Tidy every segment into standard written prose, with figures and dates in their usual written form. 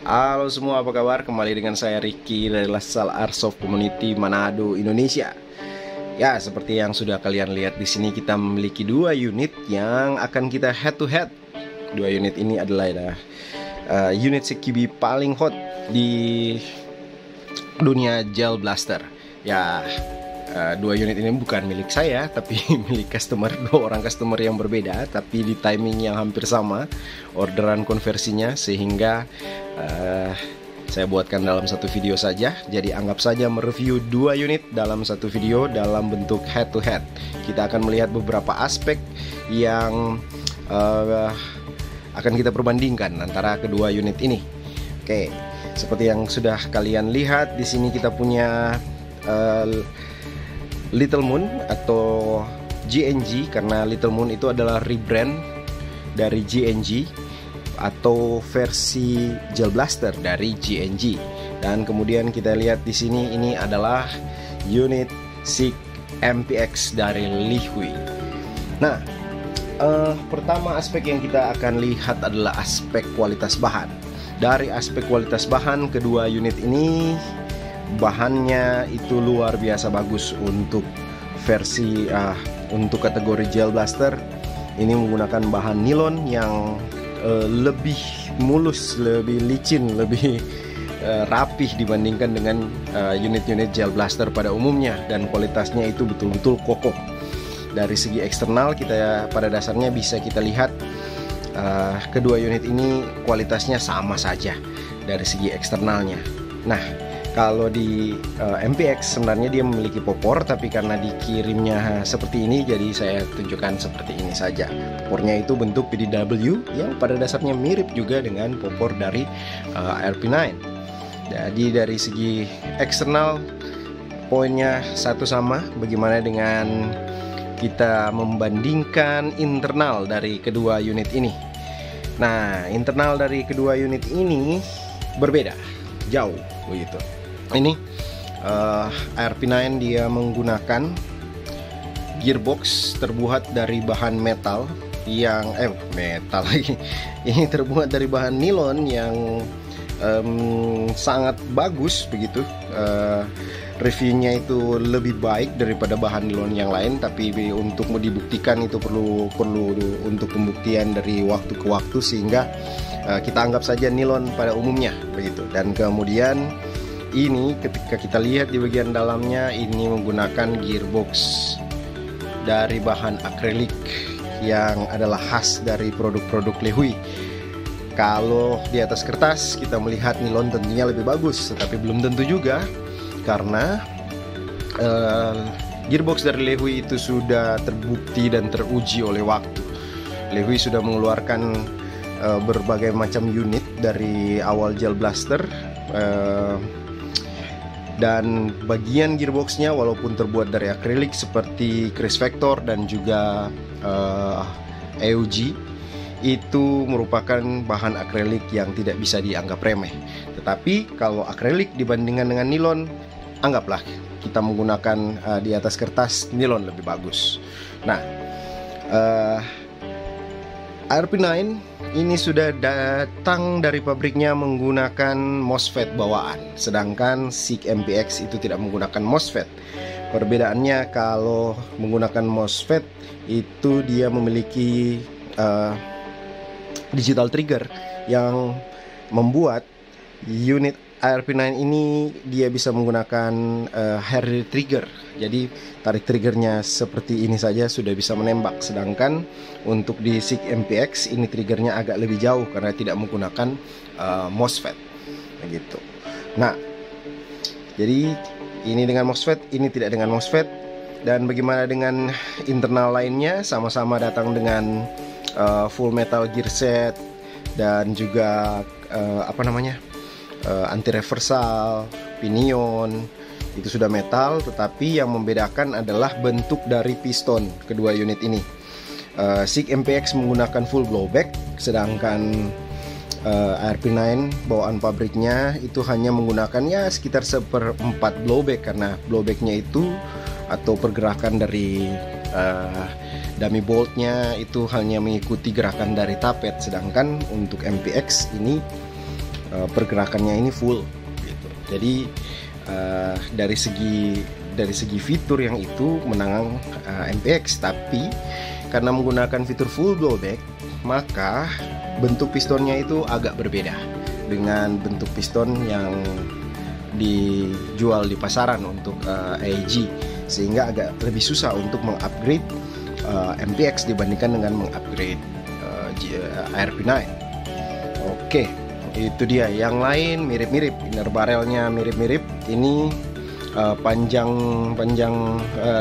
Halo semua, apa kabar? Kembali dengan saya Ricky dari Lasal Airsoft Community Manado, Indonesia. Ya, seperti yang sudah kalian lihat di sini, kita memiliki dua unit yang akan kita head to head. Dua unit ini adalah unit CQB paling hot di dunia gel blaster. Ya, dua unit ini bukan milik saya, tapi milik dua orang customer yang berbeda, tapi di timing yang hampir sama, orderan konversinya, sehingga saya buatkan dalam satu video saja. Jadi anggap saja mereview dua unit dalam satu video dalam bentuk head to head. Kita akan melihat beberapa aspek yang akan kita perbandingkan antara kedua unit ini. Oke, seperti yang sudah kalian lihat di sini, kita punya Little Moon atau GNG, karena Little Moon itu adalah rebrand dari GNG atau versi gel blaster dari GNG. Dan kemudian kita lihat di sini, ini adalah unit SIG MPX dari Lihui. Nah, pertama aspek yang kita akan lihat adalah aspek kualitas bahan. Dari aspek kualitas bahan, kedua unit ini bahannya itu luar biasa bagus untuk versi untuk kategori gel blaster. Ini menggunakan bahan nilon yang lebih mulus, lebih licin, lebih rapih dibandingkan dengan unit-unit gel blaster pada umumnya, dan kualitasnya itu betul-betul kokoh. Dari segi eksternal, kita pada dasarnya bisa kita lihat kedua unit ini kualitasnya sama saja dari segi eksternalnya. Nah, kalau di MPX sebenarnya dia memiliki popor, tapi karena dikirimnya seperti ini, jadi saya tunjukkan seperti ini saja. Popornya itu bentuk PDW yang pada dasarnya mirip juga dengan popor dari RP9. Jadi dari segi eksternal poinnya satu sama. Bagaimana dengan kita membandingkan internal dari kedua unit ini? Nah, internal dari kedua unit ini berbeda jauh begitu. Ini RP9 dia menggunakan gearbox terbuat dari bahan metal yang metal lagi. Ini terbuat dari bahan nilon yang sangat bagus begitu. Reviewnya itu lebih baik daripada bahan nilon yang lain, tapi untuk dibuktikan itu perlu untuk pembuktian dari waktu ke waktu, sehingga kita anggap saja nilon pada umumnya begitu. Dan kemudian ini ketika kita lihat di bagian dalamnya, ini menggunakan gearbox dari bahan akrilik yang adalah khas dari produk-produk Lihui. Kalau di atas kertas kita melihat nilon tentunya lebih bagus, tetapi belum tentu juga, karena gearbox dari Lihui itu sudah terbukti dan teruji oleh waktu. Lihui sudah mengeluarkan berbagai macam unit dari awal gel blaster, dan bagian gearboxnya walaupun terbuat dari akrilik seperti Chris Vector dan juga EUG, itu merupakan bahan akrilik yang tidak bisa dianggap remeh. Tetapi kalau akrilik dibandingkan dengan nilon, anggaplah kita menggunakan di atas kertas nilon lebih bagus. Nah, RP9 ini sudah datang dari pabriknya menggunakan MOSFET bawaan, sedangkan SIG MPX itu tidak menggunakan MOSFET. Perbedaannya, kalau menggunakan MOSFET itu dia memiliki digital trigger yang membuat unit RP9 ini dia bisa menggunakan hair trigger. Jadi tarik triggernya seperti ini saja sudah bisa menembak. Sedangkan untuk di SIG MPX ini triggernya agak lebih jauh karena tidak menggunakan MOSFET begitu. Nah, jadi ini dengan MOSFET, ini tidak dengan MOSFET. Dan bagaimana dengan internal lainnya? Sama-sama datang dengan full metal gear set dan juga anti reversal, pinion, itu sudah metal, tetapi yang membedakan adalah bentuk dari piston kedua unit ini. SIG MPX menggunakan full blowback, sedangkan RP9 bawaan pabriknya itu hanya menggunakan ya sekitar 1/4 blowback, karena blowbacknya itu atau pergerakan dari dummy boltnya itu hanya mengikuti gerakan dari tapet. Sedangkan untuk MPX ini pergerakannya ini full gitu. Jadi dari segi fitur yang itu menang MPX, tapi karena menggunakan fitur full blowback, maka bentuk pistonnya itu agak berbeda dengan bentuk piston yang dijual di pasaran untuk AEG, sehingga agak lebih susah untuk mengupgrade MPX dibandingkan dengan mengupgrade ARP9. Oke, itu dia. Yang lain mirip-mirip, inner barrelnya mirip-mirip. Ini panjang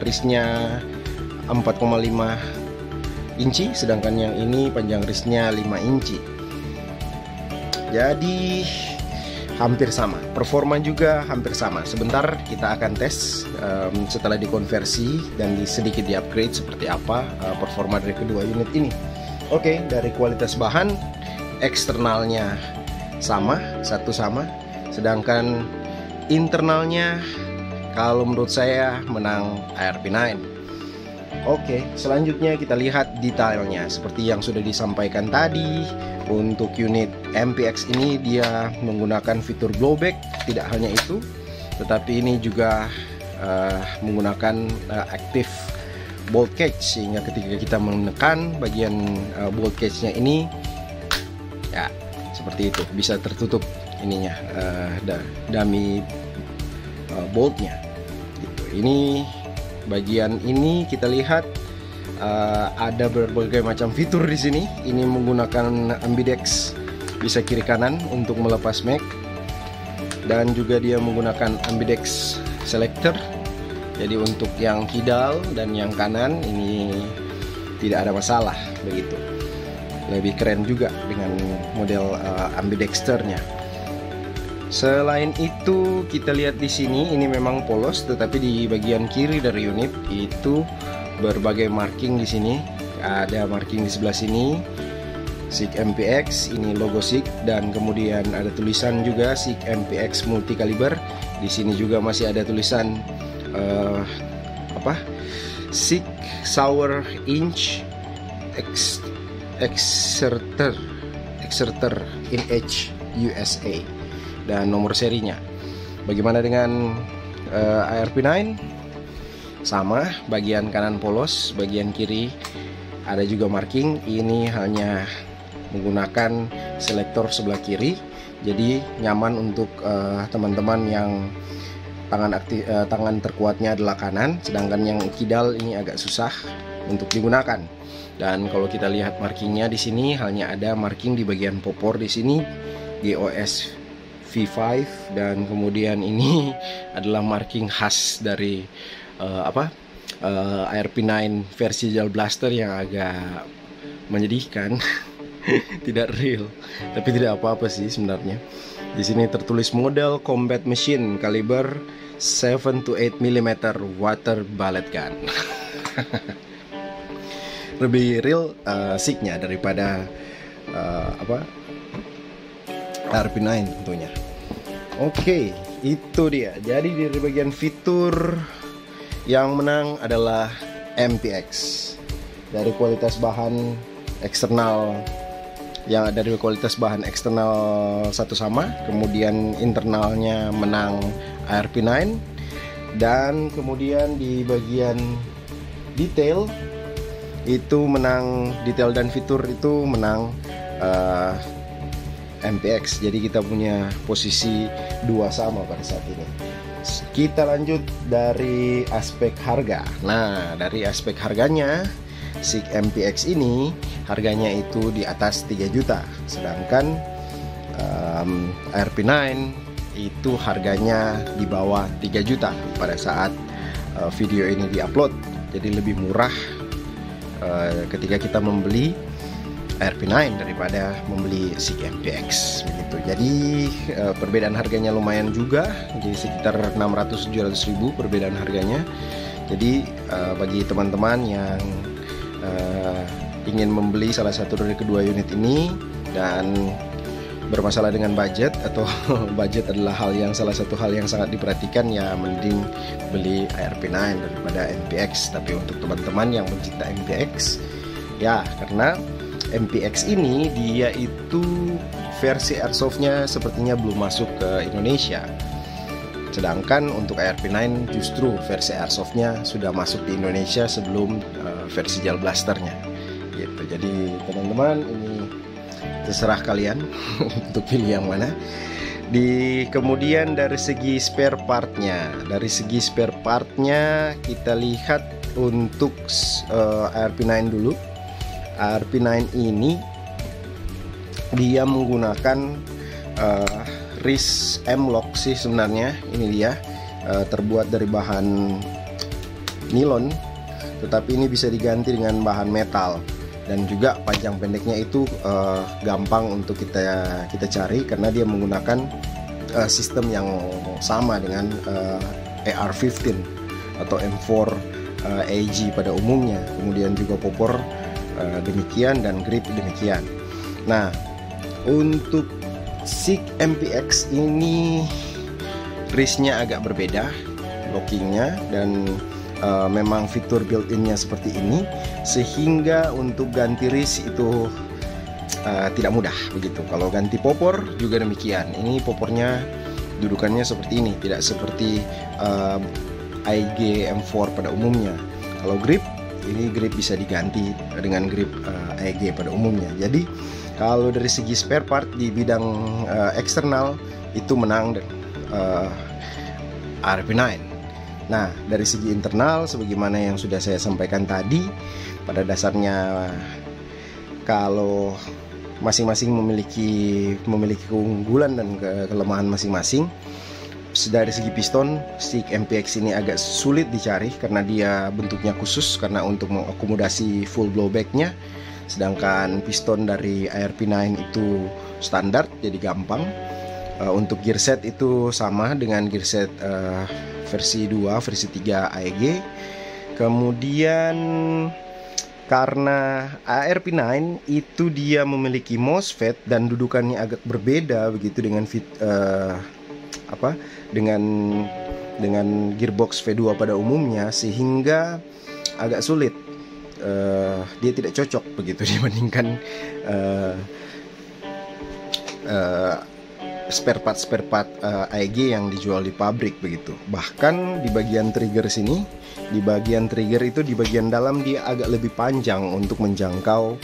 wristnya 4,5 inci, sedangkan yang ini panjang wristnya 5 inci. Jadi hampir sama, performa juga hampir sama. Sebentar kita akan tes setelah dikonversi dan sedikit di-upgrade seperti apa performa dari kedua unit ini. Oke, dari kualitas bahan eksternalnya satu sama, sedangkan internalnya kalau menurut saya menang ARP9. Oke, selanjutnya kita lihat detailnya. Seperti yang sudah disampaikan tadi, untuk unit MPX ini dia menggunakan fitur blowback. Tidak hanya itu, tetapi ini juga menggunakan active bolt catch, sehingga ketika kita menekan bagian bolt catch-nya ini, ya seperti itu, bisa tertutup ininya, dummy boltnya. Gitu. Ini bagian ini kita lihat ada berbagai macam fitur di sini. Ini menggunakan ambidex, bisa kiri kanan untuk melepas mag, dan juga dia menggunakan ambidex selector. Jadi untuk yang kidal dan yang kanan ini tidak ada masalah begitu. Lebih keren juga dengan model ambidexternya. Selain itu kita lihat di sini, ini memang polos, tetapi di bagian kiri dari unit itu berbagai marking di sini. Ada marking di sebelah sini, SIG MPX, ini logo SIG, dan kemudian ada tulisan juga SIG MPX multi kaliber. Di sini juga masih ada tulisan SIG Sauer Inch Exerter in H USA, dan nomor serinya. Bagaimana dengan ARP9? Sama, bagian kanan polos, bagian kiri ada juga marking. Ini hanya menggunakan selektor sebelah kiri, jadi nyaman untuk teman-teman yang tangan terkuatnya adalah kanan, sedangkan yang kidal ini agak susah untuk digunakan. Dan kalau kita lihat markingnya di sini, hanya ada marking di bagian popor di sini, GOS V5, dan kemudian ini adalah marking khas dari ARP9 versi Gel Blaster yang agak menyedihkan. Tidak real, tapi tidak apa-apa sih sebenarnya. Di sini tertulis model combat machine kaliber 7 to 8 mm water bullet gun. Lebih real SIG-nya daripada ARP9 tentunya. Oke, itu dia. Jadi dari bagian fitur yang menang adalah MPX. Dari kualitas bahan eksternal satu sama, kemudian internalnya menang ARP9, dan kemudian di bagian detail itu menang, detail dan fitur itu menang MPX. Jadi kita punya posisi 2 sama pada saat ini. Kita lanjut dari aspek harga. Nah, dari aspek harganya, SIG MPX ini harganya itu di atas 3 juta, sedangkan ARP9 itu harganya di bawah 3 juta pada saat video ini diupload. Jadi lebih murah ketika kita membeli ARP9 daripada membeli SIG MPX begitu. Jadi perbedaan harganya lumayan juga, jadi sekitar 600-700 ribu perbedaan harganya. Jadi bagi teman-teman yang ingin membeli salah satu dari kedua unit ini dan bermasalah dengan budget, atau budget adalah salah satu hal yang sangat diperhatikan, ya mending beli ARP9 daripada MPX. Tapi untuk teman-teman yang pencinta MPX, ya karena MPX ini dia itu versi airsoftnya sepertinya belum masuk ke Indonesia. Sedangkan untuk ARP9 justru versi airsoftnya sudah masuk di Indonesia sebelum versi gel blasternya. Gitu. Jadi teman-teman, ini terserah kalian untuk pilih yang mana. Kemudian dari segi spare partnya, kita lihat untuk ARP9 dulu. ARP9 ini dia menggunakan wrist M-lock sih sebenarnya. Ini dia terbuat dari bahan nilon, tetapi ini bisa diganti dengan bahan metal. Dan juga panjang pendeknya itu gampang untuk kita cari karena dia menggunakan sistem yang sama dengan AR-15 atau M4 AG pada umumnya. Kemudian juga popor demikian dan grip demikian. Nah, untuk SIG MPX ini wristnya agak berbeda lockingnya, dan memang fitur built-innya seperti ini, sehingga untuk ganti wrist itu tidak mudah begitu. Kalau ganti popor juga demikian. Ini popornya dudukannya seperti ini, tidak seperti AEG M4 pada umumnya. Kalau grip, ini grip bisa diganti dengan grip AEG pada umumnya. Jadi kalau dari segi spare part di bidang eksternal itu menang ARP9. Nah, dari segi internal sebagaimana yang sudah saya sampaikan tadi, pada dasarnya kalau masing-masing memiliki keunggulan dan kelemahan masing-masing. Dari segi piston, SIG MPX ini agak sulit dicari karena dia bentuknya khusus karena untuk mengakomodasi full blowbacknya. Sedangkan piston dari ARP9 itu standar, jadi gampang. Untuk gearset itu sama dengan gearset versi 2, versi 3 AEG. Kemudian karena ARP9 itu dia memiliki MOSFET dan dudukannya agak berbeda begitu dengan dengan gearbox V2 pada umumnya, sehingga agak sulit. Dia tidak cocok begitu dibandingkan spare part AEG yang dijual di pabrik begitu. Bahkan di bagian trigger sini, di bagian dalam dia agak lebih panjang untuk menjangkau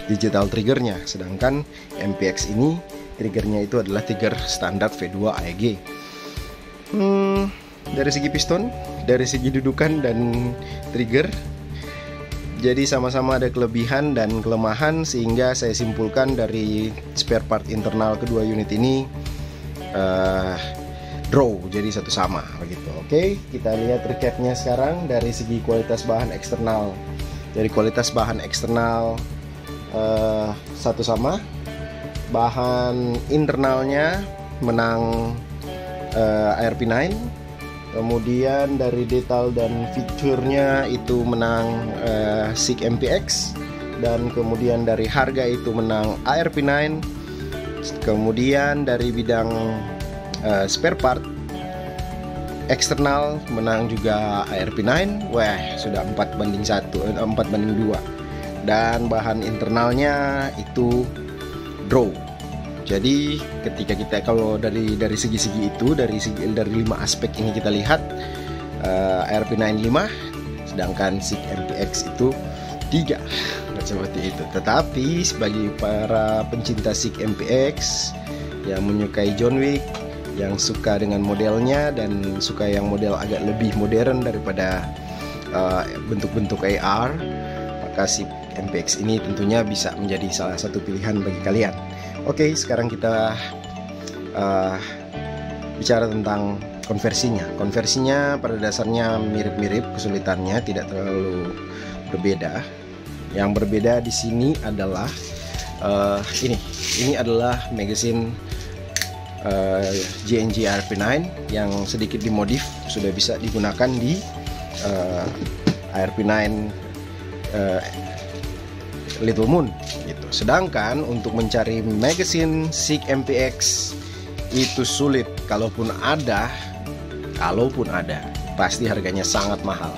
digital triggernya. Sedangkan MPX ini triggernya itu adalah trigger standar V2 AEG. Dari segi piston, dari segi dudukan dan trigger, jadi sama-sama ada kelebihan dan kelemahan, sehingga saya simpulkan dari spare part internal kedua unit ini draw, jadi satu sama begitu. Oke, kita lihat recapnya sekarang dari segi kualitas bahan eksternal. Dari kualitas bahan eksternal satu sama. Bahan internalnya menang ARP9. Kemudian dari detail dan fiturnya itu menang SIG MPX, dan kemudian dari harga itu menang ARP9. Kemudian dari bidang spare part eksternal menang juga ARP9. Wah, sudah 4:1, 4:2. Dan bahan internalnya itu draw. Jadi ketika kita kalau dari segi-segi itu, dari 5 aspek ini kita lihat, ARP9 5, sedangkan SIG MPX itu 3. Seperti itu. Tetapi sebagai para pencinta SIG MPX yang menyukai John Wick, yang suka dengan modelnya dan suka yang model agak lebih modern daripada bentuk-bentuk AR, maka SIG MPX ini tentunya bisa menjadi salah satu pilihan bagi kalian. Oke, sekarang kita bicara tentang konversinya. Konversinya pada dasarnya mirip-mirip, kesulitannya tidak terlalu berbeda. Yang berbeda di sini adalah ini adalah magazine JNG ARP9 yang sedikit dimodif, sudah bisa digunakan di ARP9 Little Moon gitu. Sedangkan untuk mencari magazine SIG MPX itu sulit. Kalaupun ada pasti harganya sangat mahal.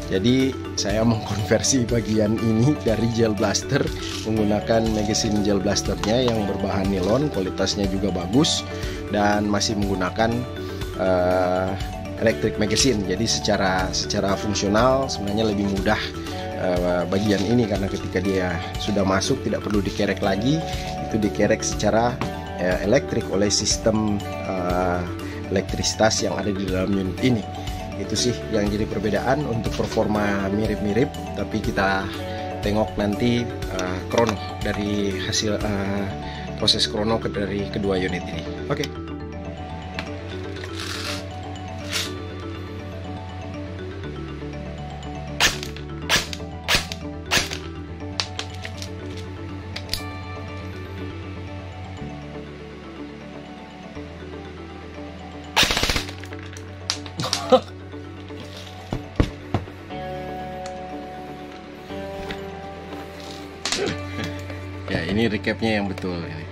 Jadi saya mengkonversi bagian ini dari gel blaster menggunakan magazine gel blasternya yang berbahan nilon, kualitasnya juga bagus dan masih menggunakan electric magazine. Jadi secara fungsional sebenarnya lebih mudah bagian ini, karena ketika dia sudah masuk tidak perlu dikerek lagi, itu dikerek secara elektrik oleh sistem elektrisitas yang ada di dalam unit ini. Itu sih yang jadi perbedaan. Untuk performa mirip-mirip, tapi kita tengok nanti krono dari hasil proses krono dari kedua unit ini. Oke. Ya, ini recapnya yang betul ini.